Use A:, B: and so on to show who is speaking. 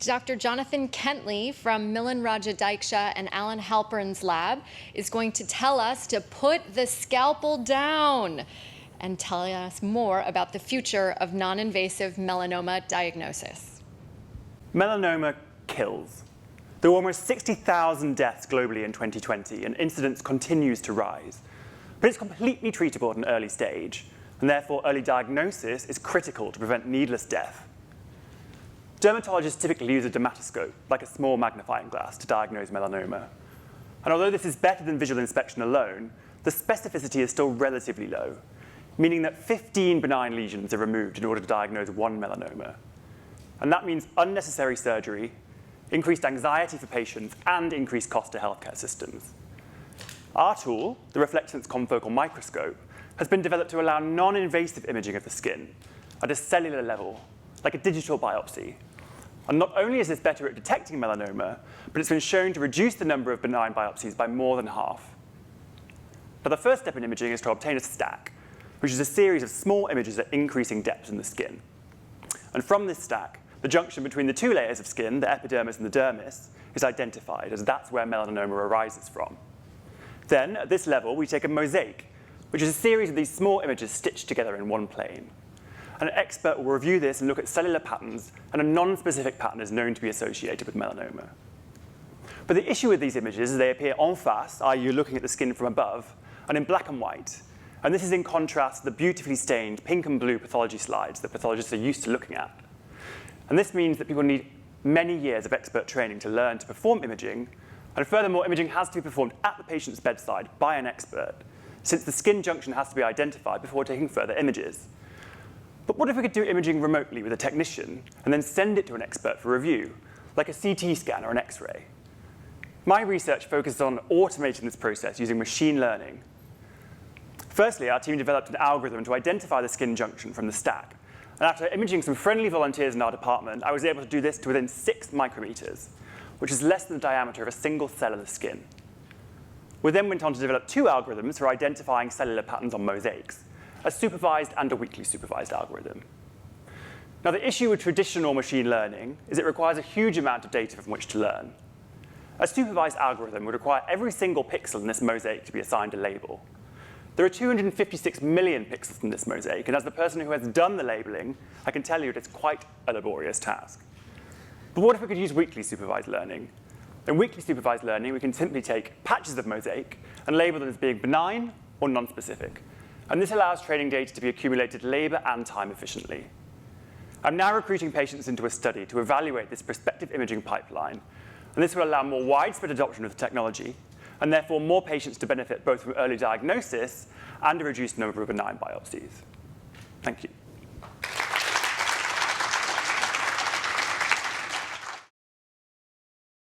A: Dr. Jonathan Kentley from Milan Rajadiksha and Alan Halpern's lab is going to tell us to put the scalpel down and tell us more about the future of non-invasive melanoma diagnosis.
B: Melanoma kills. There were almost 60,000 deaths globally in 2020, and incidence continues to rise. But it's completely treatable at an early stage, and therefore early diagnosis is critical to prevent needless death. Dermatologists typically use a dermatoscope, like a small magnifying glass, to diagnose melanoma. And although this is better than visual inspection alone, the specificity is still relatively low, meaning that 15 benign lesions are removed in order to diagnose one melanoma. And that means unnecessary surgery, increased anxiety for patients, and increased cost to healthcare systems. Our tool, the Reflectance confocal microscope, has been developed to allow non-invasive imaging of the skin at a cellular level, like a digital biopsy. And not only is this better at detecting melanoma, but it's been shown to reduce the number of benign biopsies by more than half. Now, the first step in imaging is to obtain a stack, which is a series of small images at increasing depth in the skin. And from this stack, the junction between the two layers of skin, the epidermis and the dermis, is identified, as that's where melanoma arises from. Then, at this level, we take a mosaic, which is a series of these small images stitched together in one plane. An expert will review this and look at cellular patterns, and a non-specific pattern is known to be associated with melanoma. But the issue with these images is they appear en face, i.e. you're looking at the skin from above, and in black and white. And this is in contrast to the beautifully stained pink and blue pathology slides that pathologists are used to looking at. And this means that people need many years of expert training to learn to perform imaging, and furthermore, imaging has to be performed at the patient's bedside by an expert, since the skin junction has to be identified before taking further images. But what if we could do imaging remotely with a technician and then send it to an expert for review, like a CT scan or an X-ray? My research focused on automating this process using machine learning. Firstly, our team developed an algorithm to identify the skin junction from the stack. And after imaging some friendly volunteers in our department, I was able to do this to within 6 micrometers, which is less than the diameter of a single cell of the skin. We then went on to develop 2 algorithms for identifying cellular patterns on mosaics, a supervised and a weakly supervised algorithm. Now, the issue with traditional machine learning is it requires a huge amount of data from which to learn. A supervised algorithm would require every single pixel in this mosaic to be assigned a label. There are 256 million pixels in this mosaic, and as the person who has done the labeling, I can tell you it's quite a laborious task. But what if we could use weakly supervised learning? In weakly supervised learning, we can simply take patches of mosaic and label them as being benign or non-specific. And this allows training data to be accumulated labor and time efficiently. I'm now recruiting patients into a study to evaluate this prospective imaging pipeline. And this will allow more widespread adoption of the technology, and therefore more patients to benefit both from early diagnosis and a reduced number of benign biopsies. Thank you.